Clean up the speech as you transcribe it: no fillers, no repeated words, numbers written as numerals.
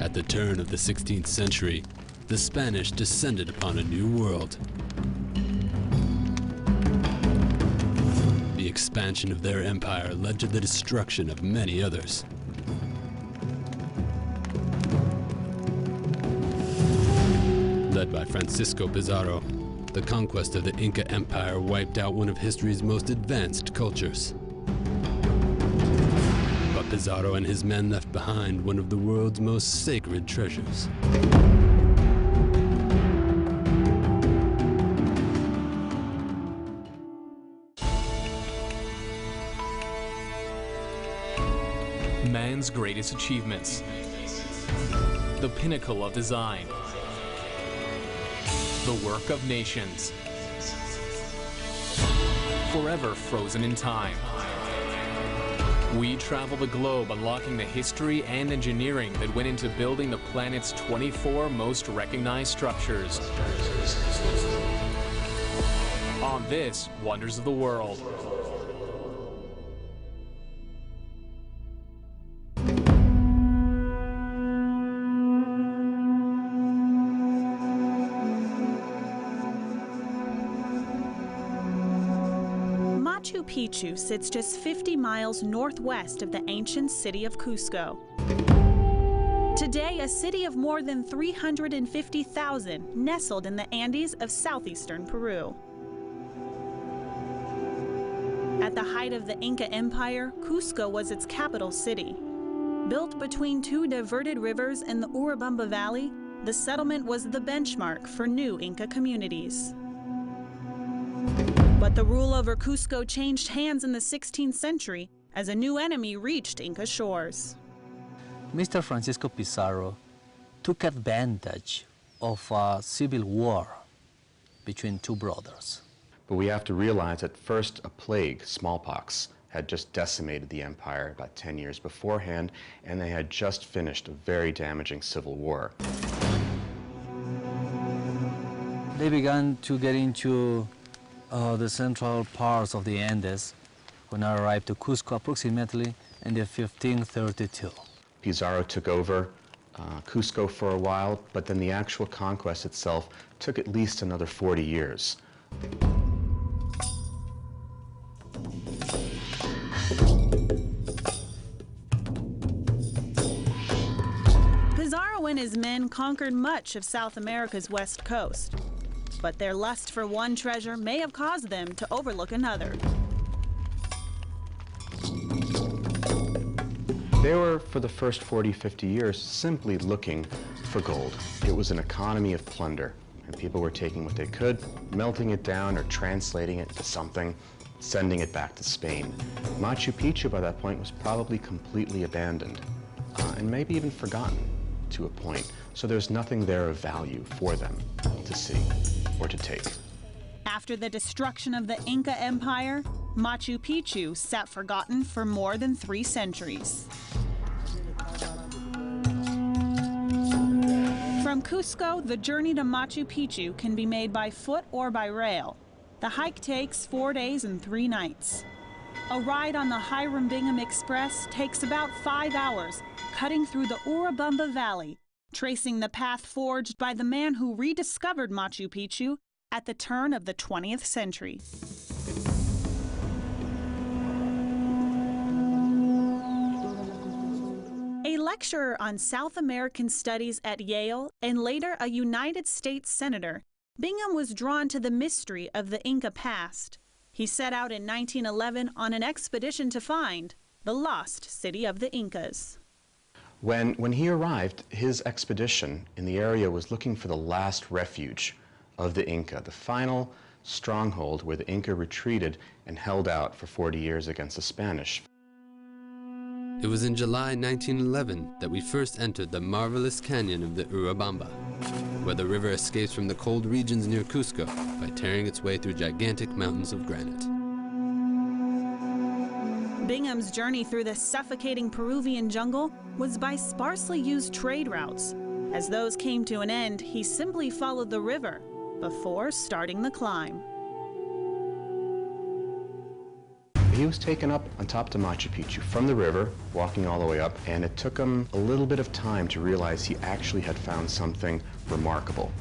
At the turn of the 16th century, the Spanish descended upon a new world. The expansion of their empire led to the destruction of many others. Led by Francisco Pizarro, the conquest of the Inca Empire wiped out one of history's most advanced cultures. But Pizarro and his men left behind one of the world's most sacred treasures. Man's greatest achievements. The pinnacle of design. The work of nations. Forever frozen in time. We travel the globe unlocking the history and engineering that went into building the planet's 24 most recognized structures. On this, Wonders of the World. Machu Picchu sits just 50 miles northwest of the ancient city of Cusco. Today, a city of more than 350,000 nestled in the Andes of southeastern Peru. At the height of the Inca Empire, Cusco was its capital city. Built between two diverted rivers in the Urubamba Valley, the settlement was the benchmark for new Inca communities. But the rule over Cusco changed hands in the 16th century as a new enemy reached Inca shores. Mr. Francisco Pizarro took advantage of a civil war between two brothers. But we have to realize that first a plague, smallpox, had just decimated the empire about 10 years beforehand, and they had just finished a very damaging civil war. They began to get into the central parts of the Andes when I arrived to Cusco approximately in the 1532. Pizarro took over Cusco for a while, but then the actual conquest itself took at least another 40 years. Pizarro and his men conquered much of South America's west coast. But their lust for one treasure may have caused them to overlook another. They were, for the first 40, 50 years, simply looking for gold. It was an economy of plunder, and people were taking what they could, melting it down or translating it to something, sending it back to Spain. Machu Picchu, by that point, was probably completely abandoned, and maybe even forgotten to a point. So there's nothing there of value for them to see or to take. After the destruction of the Inca Empire, Machu Picchu sat forgotten for more than 3 centuries. From Cusco, the journey to Machu Picchu can be made by foot or by rail. The hike takes 4 days and 3 nights. A ride on the Hiram Bingham Express takes about 5 hours, cutting through the Urubamba Valley, tracing the path forged by the man who rediscovered Machu Picchu at the turn of the 20th century. A lecturer on South American studies at Yale and later a United States senator, Bingham was drawn to the mystery of the Inca past. He set out in 1911 on an expedition to find the lost city of the Incas. When he arrived, his expedition in the area was looking for the last refuge of the Inca, the final stronghold where the Inca retreated and held out for 40 years against the Spanish. It was in July 1911 that we first entered the marvelous canyon of the Urubamba, where the river escapes from the cold regions near Cusco by tearing its way through gigantic mountains of granite. Bingham's journey through the suffocating Peruvian jungle was by sparsely used trade routes. As those came to an end, he simply followed the river before starting the climb. He was taken up on top to Machu Picchu from the river, walking all the way up, and it took him a little bit of time to realize he actually had found something remarkable.